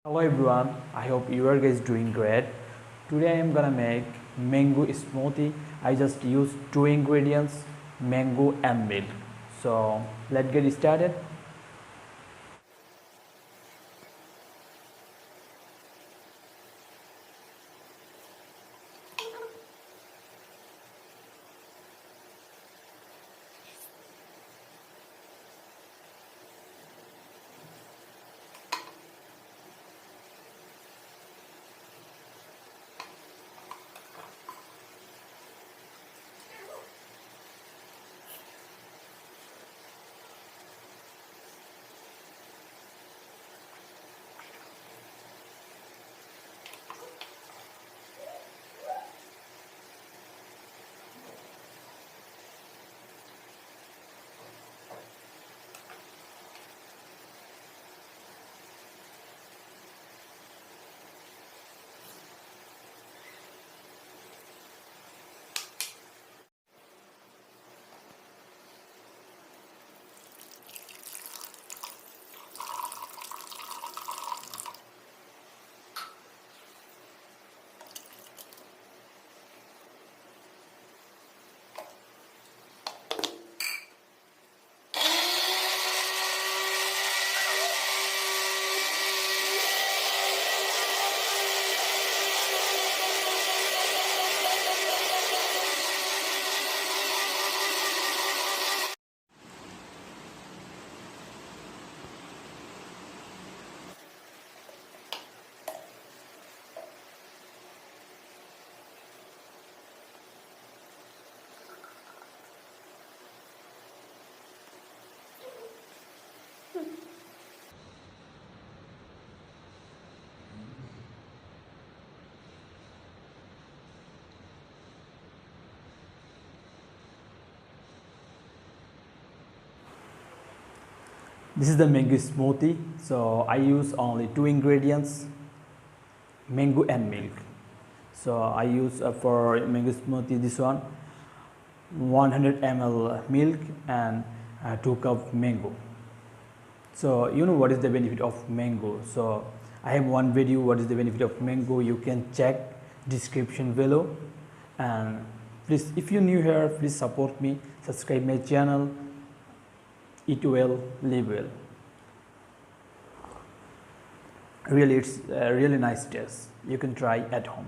Hello everyone, I hope you are guys doing great. Today I am gonna make mango smoothie. I just use two ingredients, mango and milk. So let's get started. This is the mango smoothie. So I use only two ingredients, mango and milk. So I use for mango smoothie this one 100 ml milk and 2 cup mango. So you know what is the benefit of mango. So I have one video what is the benefit of mango. You can check description below. And please, if you're new here, please support me, subscribe my channel, eat well, live well. Really, it's a really nice taste. You can try at home.